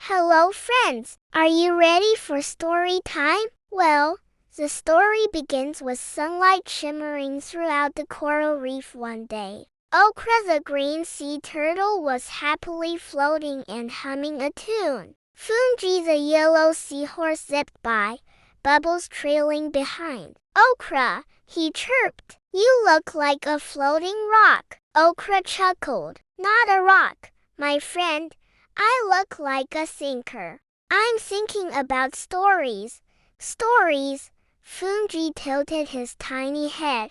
Hello friends, are you ready for story time? Well, the story begins with sunlight shimmering throughout the coral reef one day. Okra the green sea turtle was happily floating and humming a tune. Foongee the yellow seahorse zipped by, bubbles trailing behind. Okra, he chirped, you look like a floating rock. Okra chuckled, not a rock, my friend. I look like a thinker. I'm thinking about stories. Stories? Foongee tilted his tiny head,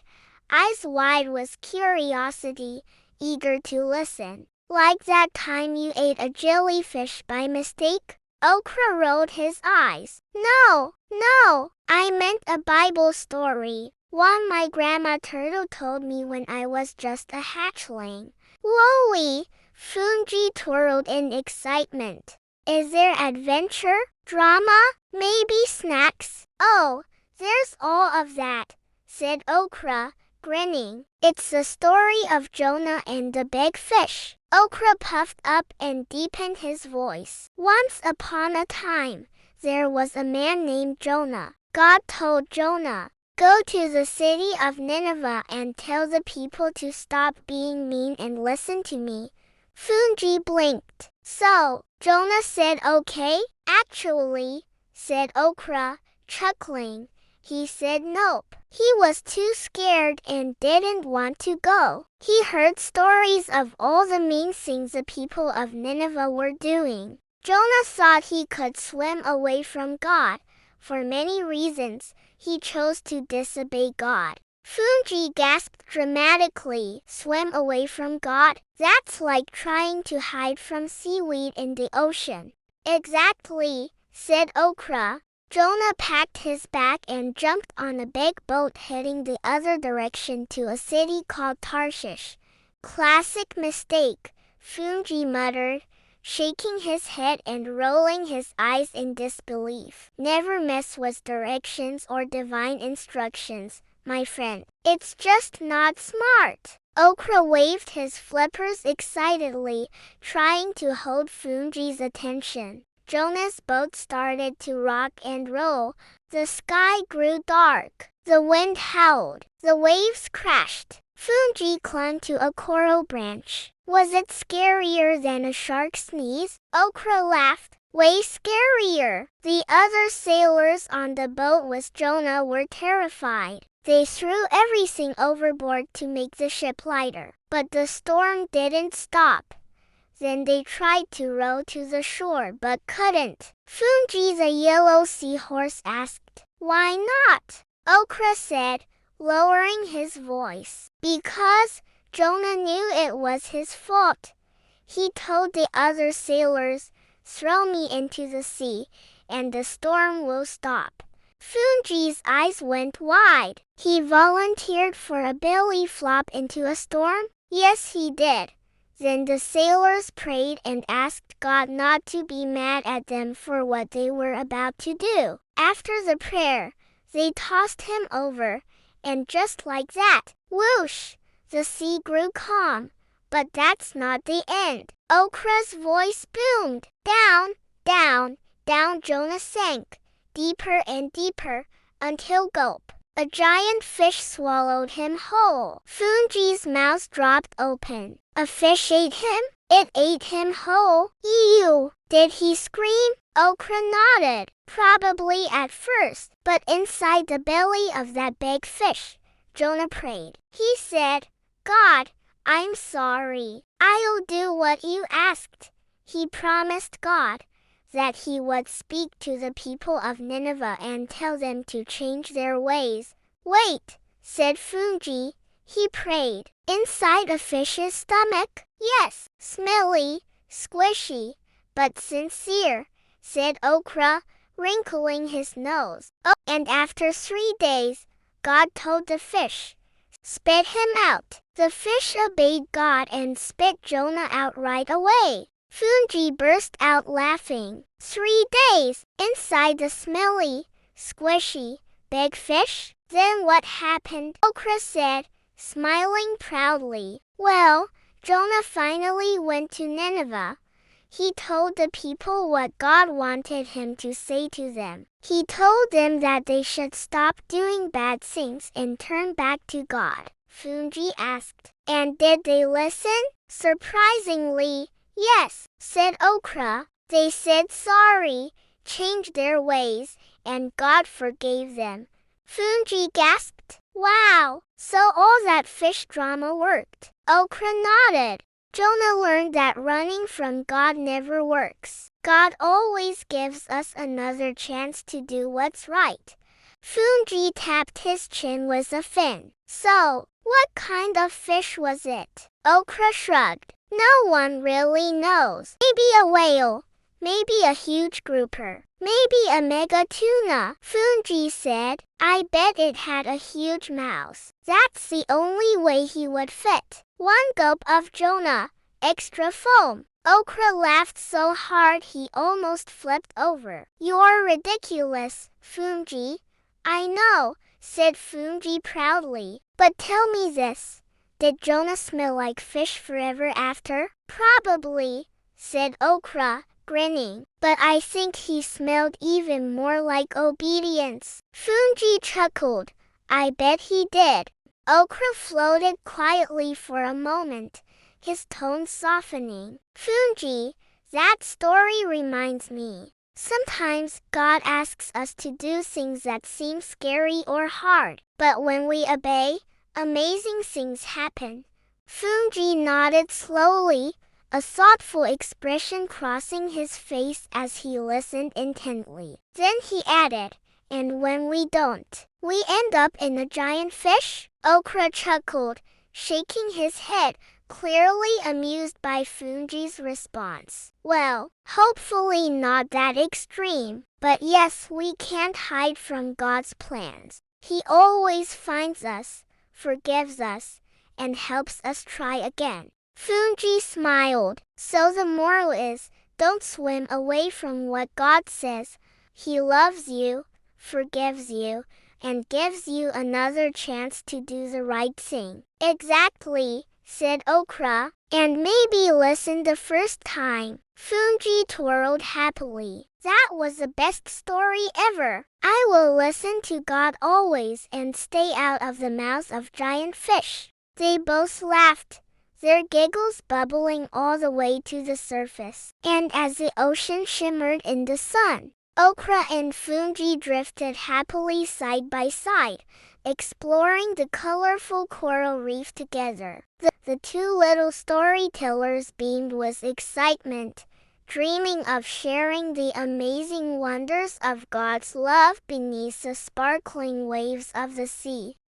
eyes wide with curiosity, eager to listen. Like that time you ate a jellyfish by mistake? Okra rolled his eyes. No, I meant a Bible story. One my grandma turtle told me when I was just a hatchling. Whoa! Foongee twirled in excitement. Is there adventure, drama, maybe snacks? Oh, there's all of that, said Okra, grinning. It's the story of Jonah and the big fish. Okra puffed up and deepened his voice. Once upon a time, there was a man named Jonah. God told Jonah, go to the city of Nineveh and tell the people to stop being mean and listen to me. Foongee blinked. So, Jonah said okay? Actually, said Okra, chuckling, he said nope. He was too scared and didn't want to go. He heard stories of all the mean things the people of Nineveh were doing. Jonah thought he could swim away from God. For many reasons, he chose to disobey God. Foongee gasped dramatically. Swim away from God? That's like trying to hide from seaweed in the ocean. Exactly, said Okra. Jonah packed his bag and jumped on a big boat heading the other direction to a city called Tarshish. Classic mistake, Foongee muttered, shaking his head and rolling his eyes in disbelief. Never mess with directions or divine instructions, my friend. It's just not smart. Okra waved his flippers excitedly, trying to hold Foongee's attention. Jonah's boat started to rock and roll. The sky grew dark. The wind howled. The waves crashed. Foongee clung to a coral branch. Was it scarier than a shark sneeze? Okra laughed. Way scarier. The other sailors on the boat with Jonah were terrified. They threw everything overboard to make the ship lighter. But the storm didn't stop. Then they tried to row to the shore but couldn't. Foongee the yellow seahorse asked, why not? Okra said, lowering his voice. Because Jonah knew it was his fault. He told the other sailors, throw me into the sea, and the storm will stop. Foongee's eyes went wide. He volunteered for a belly flop into a storm? Yes, he did. Then the sailors prayed and asked God not to be mad at them for what they were about to do. After the prayer, they tossed him over, and just like that, whoosh, the sea grew calm. But that's not the end. Okra's voice boomed. Down, down, down Jonah sank, deeper and deeper, until gulp. A giant fish swallowed him whole. Foongee's mouth dropped open. A fish ate him? It ate him whole. Ew! Did he scream? Okra nodded. Probably at first, but inside the belly of that big fish, Jonah prayed. He said, God, I'm sorry. I'll do what you asked. He promised God that he would speak to the people of Nineveh and tell them to change their ways. Wait, said Foongee. He prayed. Inside a fish's stomach? Yes, smelly, squishy, but sincere, said Okra, wrinkling his nose. Oh, and after 3 days, God told the fish, spit him out. The fish obeyed God and spit Jonah out right away. Foongee burst out laughing. 3 days, inside the smelly, squishy, big fish? Then what happened? Okra said, smiling proudly. Well, Jonah finally went to Nineveh. He told the people what God wanted him to say to them. He told them that they should stop doing bad things and turn back to God. Foongee asked, "And did they listen?" "Surprisingly, yes," said Okra. "They said sorry, changed their ways, and God forgave them." Foongee gasped, "Wow, so all that fish drama worked." Okra nodded. Jonah learned that running from God never works. God always gives us another chance to do what's right. Foongee tapped his chin with a fin. "So, what kind of fish was it?" Okra shrugged. "No one really knows. Maybe a whale. Maybe a huge grouper. Maybe a mega tuna." Foongee said, "I bet it had a huge mouth. That's the only way he would fit." One gulp of Jonah. Extra foam. Okra laughed so hard he almost flipped over. "You're ridiculous, Foongee." "I know," said Foongee proudly. "But tell me this. Did Jonah smell like fish forever after?" "Probably," said Okra, grinning. "But I think he smelled even more like obedience." Foongee chuckled. "I bet he did." Okra floated quietly for a moment, his tone softening. "Foongee, that story reminds me. Sometimes God asks us to do things that seem scary or hard, but when we obey, amazing things happen." Foongee nodded slowly, a thoughtful expression crossing his face as he listened intently. Then he added, "And when we don't, we end up in a giant fish?" Okra chuckled, shaking his head, clearly amused by Foongee's response. "Well, hopefully not that extreme. But yes, we can't hide from God's plans. He always finds us, forgives us, and helps us try again." Foongee smiled. "So the moral is, don't swim away from what God says. He loves you, forgives you, and gives you another chance to do the right thing." "Exactly," said Okra. "And maybe listen the first time." Foongee twirled happily. "That was the best story ever. I will listen to God always and stay out of the mouths of giant fish." They both laughed, their giggles bubbling all the way to the surface. And as the ocean shimmered in the sun, Okra and Foongee drifted happily side by side, exploring the colorful coral reef together. The two little storytellers beamed with excitement, dreaming of sharing the amazing wonders of God's love beneath the sparkling waves of the sea.